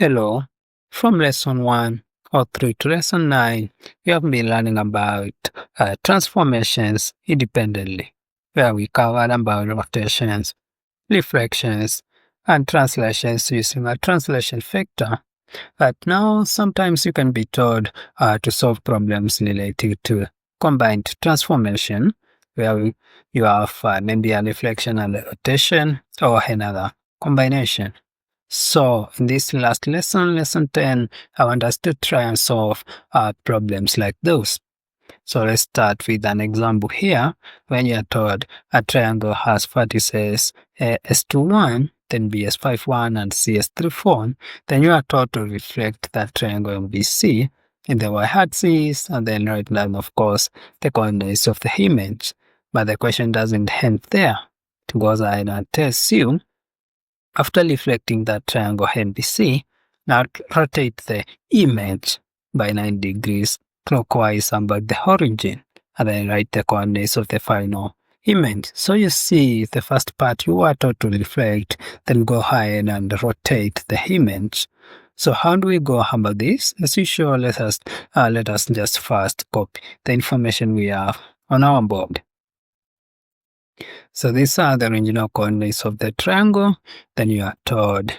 Hello. From lesson 1 all through to lesson 9, we have been learning about transformations independently, where we covered about rotations, reflections, and translations using a translation vector. But now, sometimes you can be told to solve problems related to combined transformation, where you have maybe a reflection and a rotation, or another combination. So, in this last lesson, lesson 10, I want us to try and solve problems like those. So, let's start with an example here. When you are told a triangle has vertices S21, then BS51 and CS34, then you are told to reflect that triangle on BC in the y-axis and then write down, of course, the coordinates of the image. But the question doesn't end there. It goes ahead and tells you, after reflecting that triangle NBC, now rotate the image by 90 degrees clockwise about the origin, and then write the coordinates of the final image. So you see the first part you are told to reflect, then go ahead and rotate the image. So how do we go about this? As usual, let us just first copy the information we have on our board. So these are the original coordinates of the triangle. Then you are told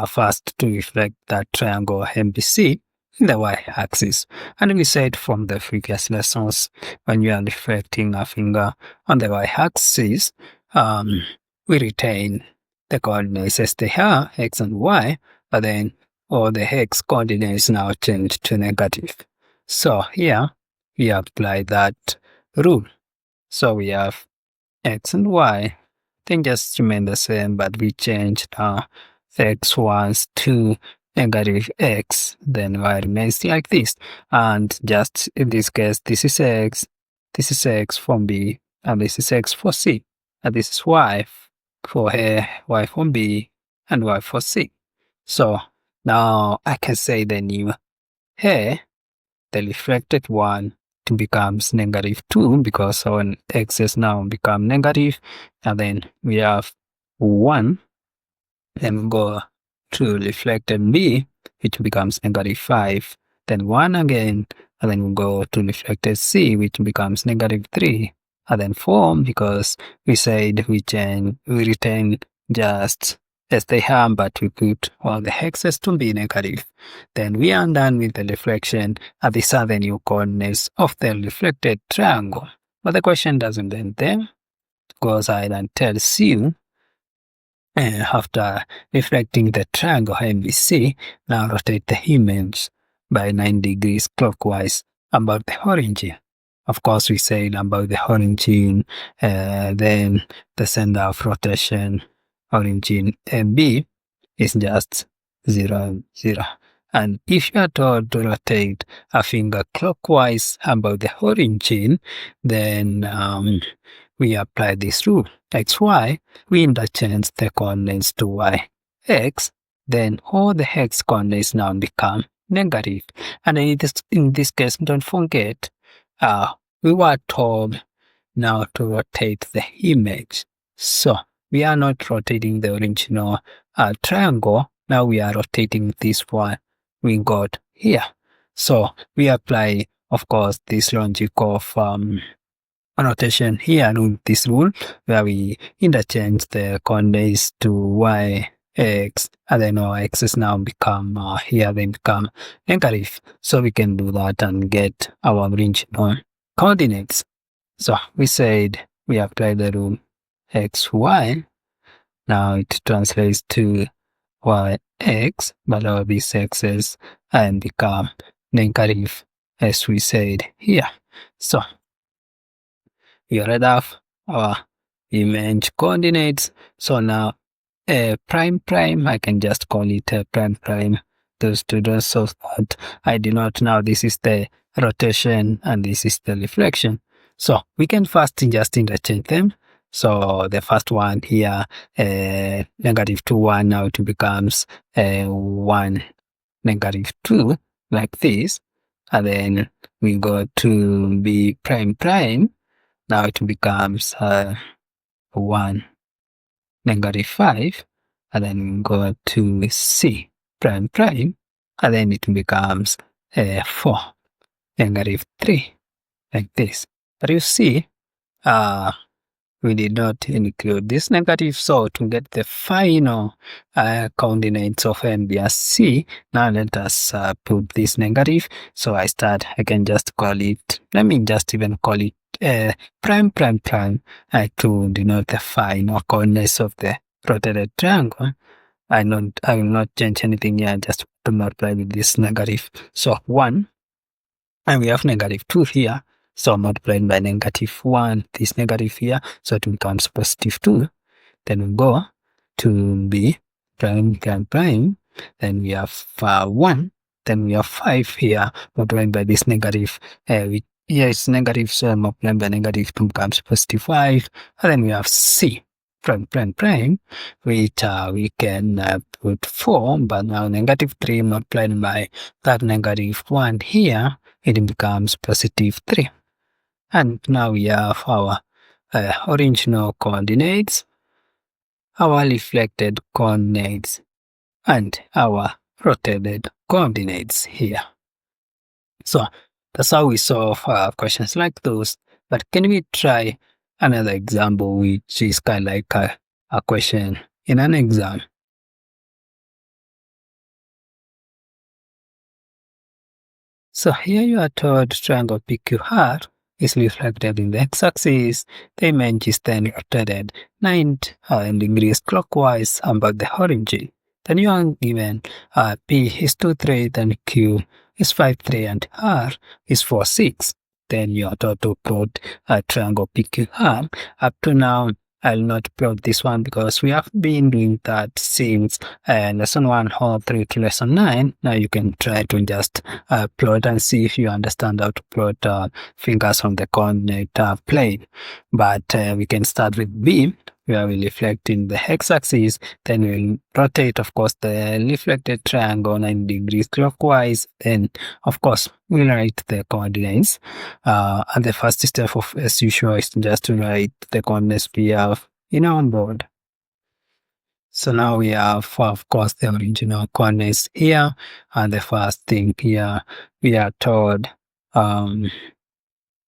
first to reflect that triangle MBC in the y-axis. And we said from the previous lessons, when you are reflecting a finger on the y-axis, we retain the coordinates as they are, x and y, but then all the x coordinates now change to negative. So here we apply that rule. So we have x and y, thing just remain the same, but we changed the x1s to negative x, then y remains like this. And just in this case, this is x from B, and this is x for C, and this is y for A, y from B, and y for C. So now I can say the new A, the reflected one, to becomes -2 because our x has now become negative, and then we have 1, then go to reflected B, which becomes -5, then 1 again, and then we go to reflected C, which becomes -3, and then 4 because we said we retain just as they are, but we put all the hexes to be negative. Then we are done with the reflection, and these are the new coordinates of the reflected triangle. But the question doesn't end there. It goes ahead and tells you, after reflecting the triangle MBC, now rotate the image by 90 degrees clockwise about the origin. Of course, we said about the origin, then the center of rotation, origin MB, is just 0, 0. And if you are told to rotate a finger clockwise about the origin, then we apply this rule. XY, we interchange the coordinates to y. X, then all the x coordinates now become negative. And in this case, don't forget, we were told now to rotate the image. So we are not rotating the original triangle. Now we are rotating this one we got here. So we apply, of course, this logic of rotation here, this rule, where we interchange the coordinates to y, x, and then our x's now become here, they become negative. So we can do that and get our original coordinates. So we said we apply the rule x, y. Now it translates to y, x, but all these x's and become negative, as we said here. So we already have our image coordinates. So now prime, I can just call it prime. Those two dots, so that I denote now this is the rotation and this is the reflection. So we can first just interchange them. So the first one here, -2, 1, now it becomes 1, -2, like this. And then we go to B prime. Now it becomes 1, -5, and then go to C prime prime, and then it becomes 4, -3, like this. But you see, we did not include this negative, so to get the final coordinates of M, B, and C, now let us put this negative. So I can just call it, let me just even call it prime prime prime to denote the final coordinates of the rotated triangle. I will not change anything here, just to multiply with this negative. So 1, and we have -2 here, so multiplied by -1, this negative here, so it becomes +2. Then we go to B prime prime prime, then we have 1, then we have 5 here, multiplied by this negative, here it's negative, so multiplied by -2 becomes +5, and then we have C prime prime prime, which we can put 4, but now -3 multiplied by that -1 here, it becomes +3. And now we have our original coordinates, our reflected coordinates, and our rotated coordinates here. So that's how we solve questions like those. But can we try another example, which is kind of like a question in an exam? So here you are told triangle PQR is reflected in the x-axis. The image is then rotated 90 degrees clockwise about the origin. Then you are given P is 2, 3, then Q is 5, 3, and R is 4, 6. Then you are told to plot triangle PQR. Up to now, I'll not plot this one because we have been doing that since lesson 1 all through to lesson 9. Now you can try to just plot and see if you understand how to plot fingers on the coordinate plane. But we can start with B, where we reflect in the x-axis, then we'll rotate, of course, the reflected triangle 90 degrees clockwise, then, of course, we'll write the coordinates. And the first step, as usual, is just to write the coordinates we have in our board. So now we have, of course, the original coordinates here, and the first thing here, we are told to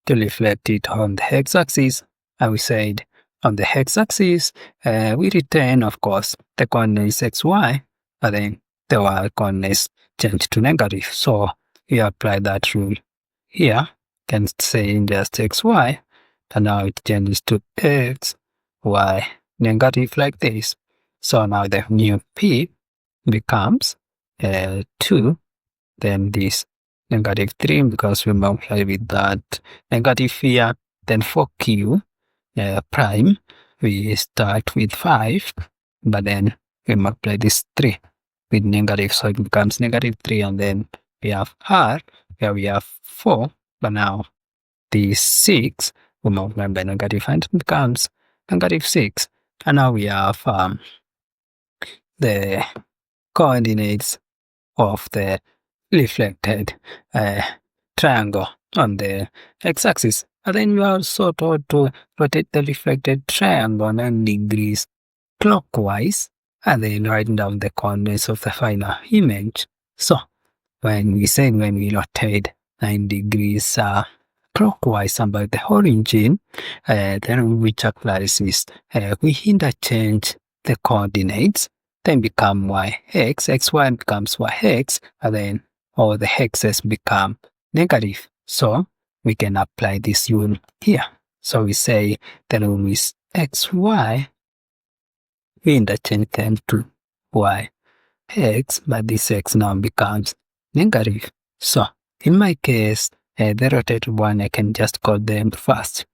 reflect it on the x-axis, and we said on the x-axis, we retain, of course, the coordinates xy, and then the y coordinates change to negative. So we apply that rule here, can say just xy, and now it changes to x, y, negative like this. So now the new P becomes 2, then this -3 because we multiply with that negative here, then for Q prime, we start with 5, but then we multiply this 3 with negative, so it becomes -3, and then we have R, where we have 4, but now the 6, we multiply by negative, and it becomes -6, and now we have the coordinates of the reflected triangle on the x-axis. And then you are also told to rotate the reflected triangle 90 degrees clockwise, and then write down the coordinates of the final image. So when we rotate 90 degrees clockwise about the origin, then which applies is we interchange the coordinates, then become yx, xy becomes yx, and then all the x's become negative. So we can apply this rule here. So we say the rule is xy, we interchange them to yx, but this x now becomes negative. So in my case, the rotated one, I can just call them first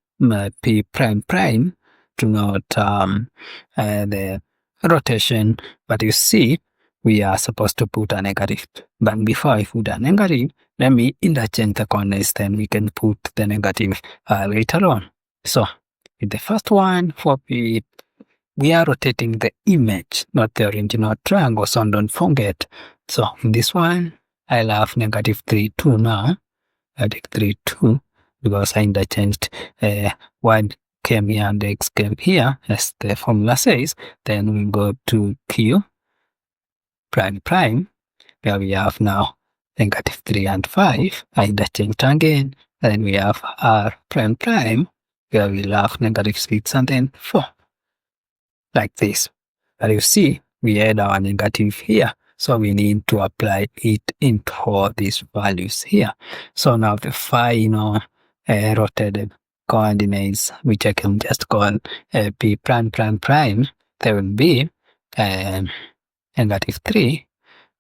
P prime prime to note the rotation, but you see, we are supposed to put a negative. But before I put a negative, let me interchange the coordinates, then we can put the negative later on. So with the first one, for P, we are rotating the image, not the original triangle, so don't forget. So in this one, I'll have -3, 2 now. -3, 2, because I interchanged y came here and x came here, as the formula says. Then we go to Q prime prime. where we have now negative 3 and 5 are interchanged again. And then we have r prime prime, where we'll have negative 6 and then 4, like this. But you see, we had our negative here, so we need to apply it into all these values here. So now the final rotated coordinates, which I can just call p prime prime prime, they will be negative 3,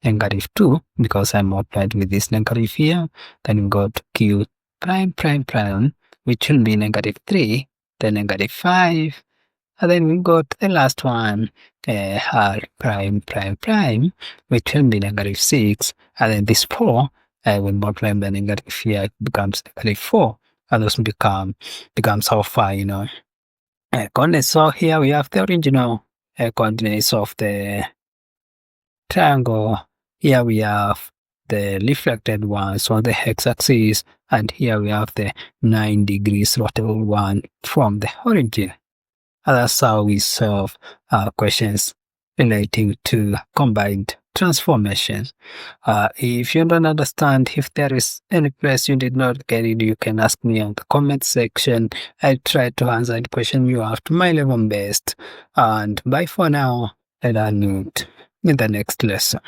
negative 2, because I multiplied with this negative here. Then we got q prime prime prime, which will be negative 3, then negative 5, and then we got the last one, r prime prime prime, which will be negative 6, and then this 4, when multiplying the negative here, it becomes negative 4, and those becomes how far, coordinates. So here we have the original coordinates of the triangle. Here we have the reflected ones on the x-axis, and here we have the 9 degrees rotable one from the origin. And that's how we solve questions relating to combined transformations. If you don't understand, if there is any place you did not get it, you can ask me on the comment section. I'll try to answer the question you have to my level best. And bye for now, and I'll meet in the next lesson.